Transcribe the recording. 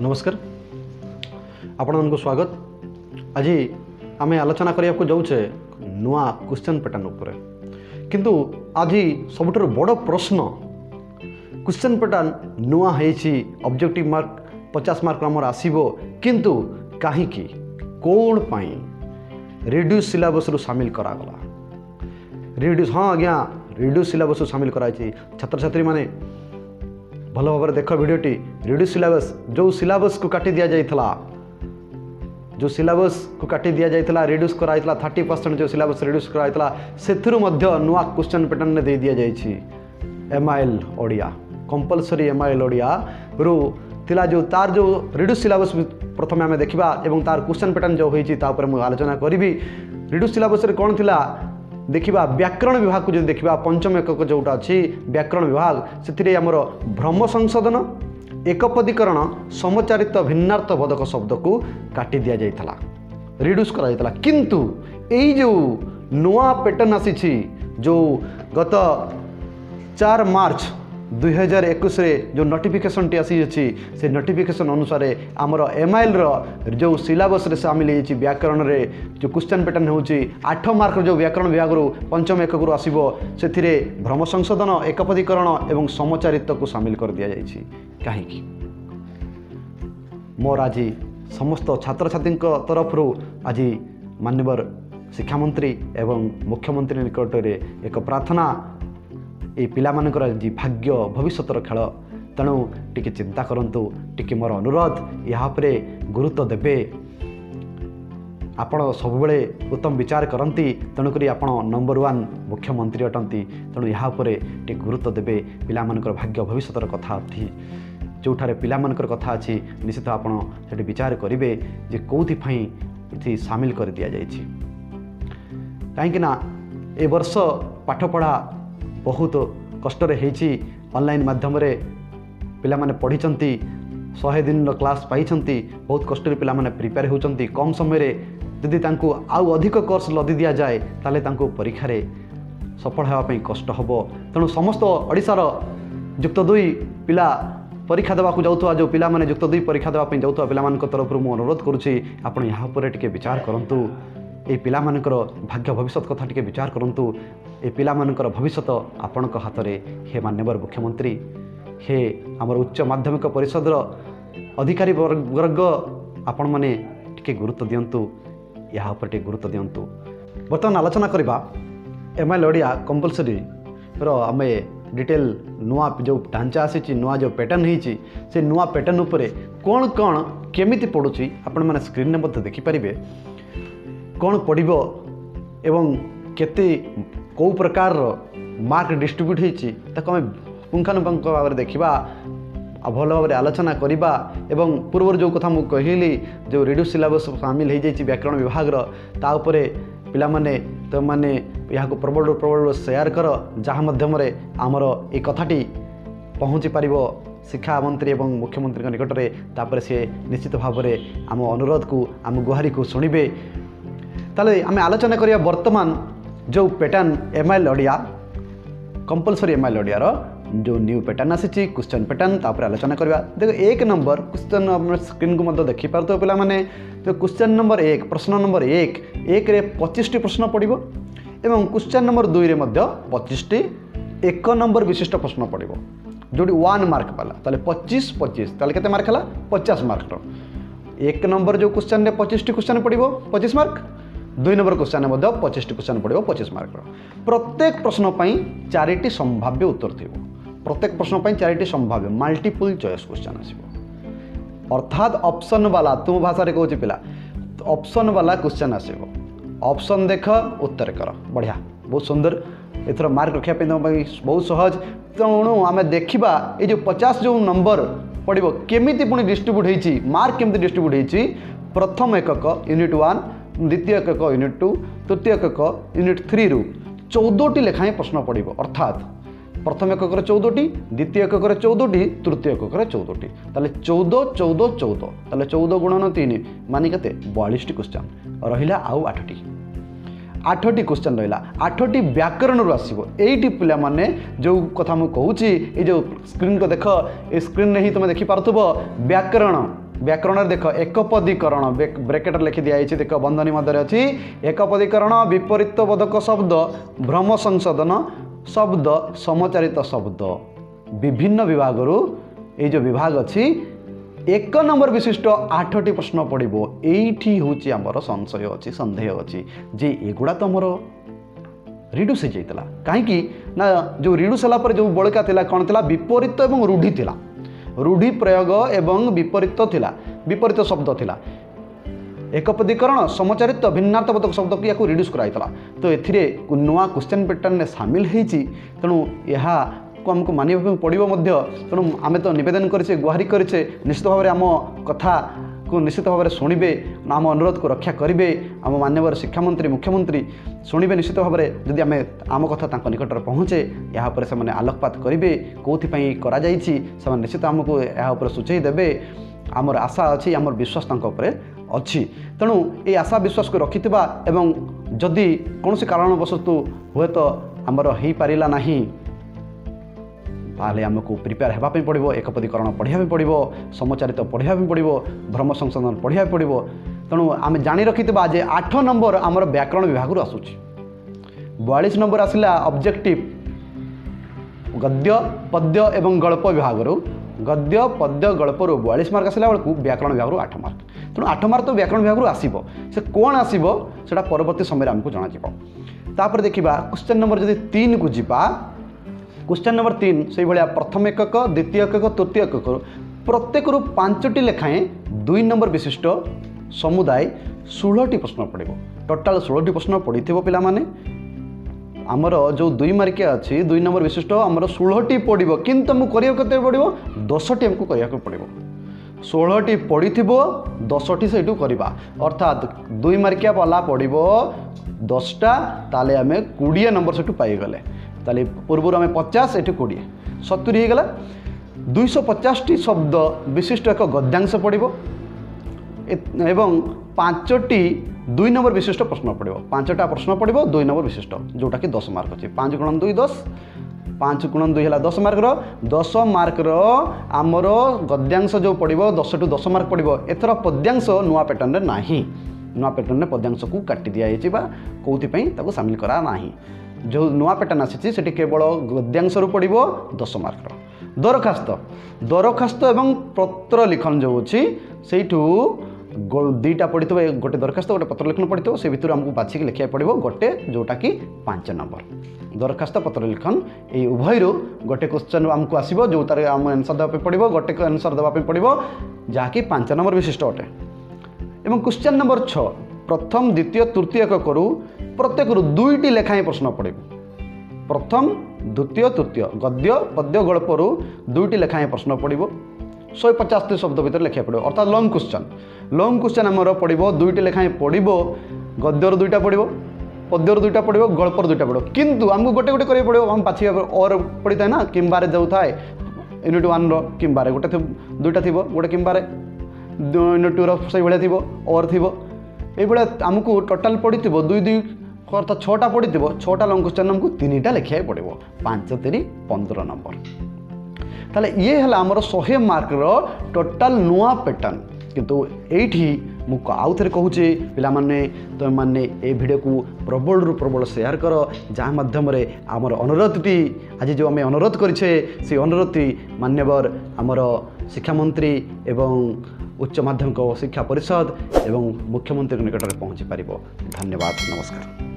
नमस्कार आपण मानक स्वागत। आज आम आलोचना करने को जाऊे नुआ क्वेश्चन पैटर्न उपर किंतु आज सबुठ बड़ प्रश्न क्वेश्चन पैटर्न नुआ है ऑब्जेक्टिव मार्क 50 मार्क आमर आसो किंतु कहीं कौन पाई रिड्यूस सिलेबस रु शामिल करागला रिड्यूस हाँ आज्ञा रिड्यूस सिलेबस शामिल कराई छात्र छात्री माने भल भाव देख भिडटी रिड्यूस सिलेबस जो सिलेबस को काटी दि जाइथला जो सिलेबस को काटी दि जाइथला रिड्यूस कराइथला 30% जो सिलेबस रिड्यूस कराइथला सेथुरु मध्य नुआ क्वेश्चन पैटर्न ने दे दिया जाइछि MIL Odia compulsory MIL Odia रु थिला जो तार जो रिड्यूस सिलेबस प्रथम आम देखा एवं तार क्वेश्चन पैटर्न जो होइछि ता ऊपर मु आलोचना करिवि। रिड्यूस सिलेबस रे कोन थिला देखा व्याकरण विभाग को जो देखा पंचम एकक जोटा अच्छी व्याकरण विभाग से आमर भ्रम संशोधन एकपदीकरण समचारित भिन्नार्थ बोधक शब्द को काटी दि जाइथला रिड्यूस करा किंतु यही जो नुआ पैटर्न आसी जो गत 4 मार्च 2021 रे जो नोटिफिकेशन टी आसी से नोटिफिकेशन अनुसार आमर एमआईएल रो जो सिलेबस रे शामिल है व्याकरण रे जो क्वेश्चन पैटर्न होची 8 मार्क जो व्याकरण विभाग रो पंचम एकक रो आसीबो सेथिरे भ्रम संशोधन एकपदीकरण एवं समचारित को शामिल कर दिया जाइछि। काहेकि मोर आज समस्त छात्र छात्री तरफ रो आज माननीय शिक्षा मंत्री एवं मुख्यमंत्री निकट रे एक प्रार्थना ये पिला मानकर जी भाग्य भविष्यतर खेल तेणु टिके चिंता करंतु टिके मोर अनुरोध यहाँ पर गुरुत्व देवे आपण सब बेले उत्तम विचार करती तेणुक आपण नंबर 1 मुख्यमंत्री अटंती तेणु यहाँ पर टिके गुरुत्व देवे पिला मानकर भाग्य भविष्यतर कथा अच्छी जोठारे पिला मानकर कथा अच्छी निश्चित आपण से विचार करेंगे जे कौथिपाई ये सामिल कर दि जाइछि। कहीं ए वर्ष पाठपढ़ा बहुत कष्टर होइछि ऑनलाइन माध्यम रे पिला माने पढ़ी 100 दिन क्लास पाई बहुत कष्ट पिला माने प्रिपेयर होचंती कम समय रे यदि तांको आउ अधिक कोर्स लदी दिया जाए ताले तांको परीक्षा रे सफल होगा पई कष्ट हबो। तेणु समस्त ओडिशार युक्त 2 पिला परीक्षा देवा जाऊथवा जो पिला माने युक्त 2 परीक्षा देवा पई जाऊथवा पिला मानक तरफ मु अनुरोध करूछि आपण यहाँ पर टिके विचार करंतु ए पिला मानकर भाग्य भविष्य कथा टिके विचार करंतु ए पिला मानकर भविष्य आपणक हाथ में हे माननीय मुख्यमंत्री हे आमर उच्च माध्यमिक परिषद अधिकारी वर्ग आपण माने टिके गुरुत्व दियंतु यहाँ पर टिके गुरुत्व दियंतु। बर्तमान आलोचना करबा एमआईएल ओडिया कंपलसरी रो आमे डिटेल नुआ जो ढांचा आसी नुआ जो पैटर्न होइछि से नुआ पैटर्न उपरे कौन कौन केमिति पड़ुछि आपण माने स्क्रीन ने मध्य देखि परिबे कौन पड़िबो एवं केते कौ प्रकार मार्क डिस्ट्रीब्यूट होइछि ताको हम पुंखानुपुंख भाव देखा भल भाव आलोचना करवा एवं पूर्व जो कथा मु कहली जो रिड्यूस सिलेबस शामिल हो जाइछि व्याकरण विभाग ता उपरे पिला माने तो माने यहाँ प्रबल शेयर कर जहाँ मध्यम आमर ये कथाटी पहुँची पारिबो शिक्षा मंत्री एवं मुख्यमंत्री निकट में तापर सी निश्चित भाव में आम अनुरोध को आम गुहारी को शुणिबे। ताले आम आलोचना करिया वर्तमान जो pattern MIL Odia compulsory MIL Odia जो न्यू पैटर्न आसी क्वेश्चन पैटर्न तापर आलोचना करवा। देखो 1 नंबर क्वेश्चन स्क्रीन को मतलब देखि पारतो पिला माने तो क्वेश्चन नंबर 1 प्रश्न नंबर 1 रे 25 टी प्रश्न पड़िबो एवं क्वेश्चन नंबर 2 रे मध्य 25 टी 1 नंबर विशिष्ट प्रश्न पड़िबो जोडी 1 मार्क वाला ताले 25 ताले केते मार्क हला 50 मार्क रो 1 नंबर जो क्वेश्चन रे 25 टी क्वेश्चन पड़िबो 25 मार्क 2 नंबर क्वेश्चन में 25 टी क्वेश्चन पड़ो 25 मार्क प्रत्येक प्रश्न पर 4टी संभाव्य उत्तर थी प्रत्येक प्रश्न पर 4टी संभाव्य मल्टीपल चॉइस क्वेश्चन आसो अर्थात ऑप्शन वाला तुम भाषा रे कहूँ पिला ऑप्शन वाला क्वेश्चन आसो ऑप्शन देख उत्तर कर बढ़िया बहुत सुंदर एथर मार्क रखापी बहुत सहज। तेणु आम देखा ये जो 50 जो नंबर पड़ो केमी पुणी डिस्ट्रीब्यूट होती मार्क केमी डिस्ट्रीब्यूट होती प्रथम एकक यूनिट 1 द्वितीय एकक यूनिट 2 तृतीय एकक यूनिट 3 रु 14टी लेखाएं प्रश्न पड़ो अर्थात प्रथम एकक 14टी द्वितीय एकक 14टी तृतीय एकक 14टी ताले 14 14 14 ताले 14 गुणन 3 मानी केते 42टी क्वेश्चन रहिला आउ 8टी क्वेश्चन रहिला 8टी व्याकरण रु आसीबो। एइटी पिला माने जो कथा मु कहूची ए जो स्क्रीन को देख ए स्क्रीन ने ही तुम देखि पारथबो व्याकरण व्याकरण देख एकपदीकरण ब्रैकेट लिखि दिखाई देख बंधनी मध्य अच्छी एकपदीकरण विपरीत बोधक शब्द भ्रम संशोधन शब्द समचारित शब्द विभिन्न विभाग ये जो विभाग अच्छी 1 नंबर विशिष्ट 8टी प्रश्न पड़ो ये हूँ आमर संशय अच्छी सन्देह अच्छी जे एगुड़ा तो आमर रिड्यूस हो जाता कहीं ना जो रिड्यूस होगापर जो बड़का था कौन था विपरीत और रूढ़ी था रूढ़ी प्रयोग एवं विपरीत थिला विपरीत शब्द थिला एकपदीकरण समचारित भिन्नार्थबोधक शब्द को या रिड्यूस कराइला तो ए नुआ क्वेश्चन पैटर्न सामिल होती तेणु यह को आमको मानिबा पड़ो तेणु आम तो नवेदन करें गुहारि करें निश्चित भाव में आम कथा को निश्चित भाव में शुणे आम अनुरोध को रक्षा करेंगे आम माननीय शिक्षामंत्री मुख्यमंत्री शुणे निश्चित भाव में जदि आम आम कथा निकट में पहुँचे यहाँ से आलोकपात करेंगे कौथिपाई से निश्चित आमको यहाँ सूचई देवे आमर आशा अच्छी आमर विश्वास अच्छी तेणु ये आशा विश्वास को रखि एवं जदि कौन कारणवशतु हुए तो आमर हो पारा ना ताले आमको प्रिपेयर होगापी पड़ो एकपदीकरण पढ़ाई पड़ो समचारित पढ़ाई पड़ो भ्रम संशोधन पढ़ाई पड़ो तेणु आम जाणी रखि जे 8 नंबर आमर व्याकरण विभाग आसूची 42 नंबर आसला ऑब्जेक्टिव गद्य पद्य एवं गल्प विभाग गद्य पद्य गल्प 42 मार्क आसला बेलू व्याकरण विभाग 8 मार्क तेणु 8 मार्क तो व्याकरण विभाग आसो से कौन आसो से परवर्ती समय आमको जनापर देखा क्वेश्चन नंबर जब 3 को जीवा क्वेश्चन नंबर 3 से भाया प्रथम एकक द्वितीय एकक तृतीय एकक प्रत्येक 5टी लेखाएं 2 नंबर विशिष्ट समुदाय 16टी प्रश्न पड़ो टोटाल 16टी प्रश्न पड़ी पिला माने आमर जो 2 मार्किया अच्छी 2 नंबर विशिष्ट आमर 16टी पड़ो किंतु आमको करते पड़ो 10टी आमको करने पड़ो 16टी पड़ी 10टी से करवा अर्थात 2 मार्किया वाला पड़ो 10टा ताले आम 20 नंबर से पाईगले ताले पूर्व आम 50 ये 20 70 होगला 250टी शब्द विशिष्ट एक गद्यांश पड़ो एवं 5टी 2 नंबर विशिष्ट प्रश्न पड़ो 5टा प्रश्न पड़ो 2 नंबर विशिष्ट जोटा कि 10 मार्क अच्छे 5 गुणन 2 10 5 गुणन 2 है 10 मार्क आमर गद्यांश जो पड़ो 10 टू 10 मार्क पड़ो एथर पद्यांश नुआ पैटर्न ना नुआ पैटर्न पद्यांश को काटी दिखाई कौन सामिल करा ना जो नुआ पैटर्न आसी केवल गद्यांश पड़ो 10 मार्क दरखास्त दरखास्त एवं पत्र लिखन जो अच्छी से 2टा पड़ी गोटे दरखास्त गोटे पत्र लिखन पड़ी से भितर आमको बाछिक लिखा पड़ो गोटे जोटा कि 5 नंबर दरखास्त पत्र लिखन ये उभय गोटे क्वेश्चन आमको आसो जो तार आम आंसर देवाई पड़ो गोटे आंसर देवाई पड़ो जहाँकि 5 नंबर विशिष्ट अटे एवं क्वेश्चन नंबर 6 प्रथम द्वितीय तृतीय करू प्रत्येक 2टी लेखाएं प्रश्न पड़े प्रथम द्वितीय तृतीय गद्य पद्य गल्पर 2टी लेखाएं प्रश्न पड़ो 150 शब्द भर लिखा पड़ो अर्थात लंग क्वेश्चन आमर पड़ो 2टी लेखाएं पड़ो गद्यर 2टा पड़ो पद्यर 2टा पड़ो गल्पर 2टा पड़ो किंतु आमको गोटे गोटे करें पड़ो हम पाछी और पड़ी था ना किंबारे जो थाए यूनिट 1 किंबारे गोटे 2टा थी गोटे किंबारे यूनिट 2 से भाया थी और थी ये आमको टोटाल पड़ी 2 अर्थात 6टा पड़ी 6टा लंग क्वेश्चन आमको 3टा लिखा पड़ो 5 3 15 नंबर ताले ये है आमर 100 मार्क टोटाल नुआ पैटर्न किंतु एठी मुझे आउ थे कहूचे पिला माने तुम मैंने ये वीडियो को प्रबल रु प्रबल शेयर कर जहाँ माध्यम आमर अनुरोधटी आज जो आम अनुरोध करें से अनुरोधटी मान्यवर आमर शिक्षा मंत्री एवं उच्च माध्यमिक शिक्षा परिषद एवं मुख्यमंत्री निकट में पहुँची पार। धन्यवाद, नमस्कार।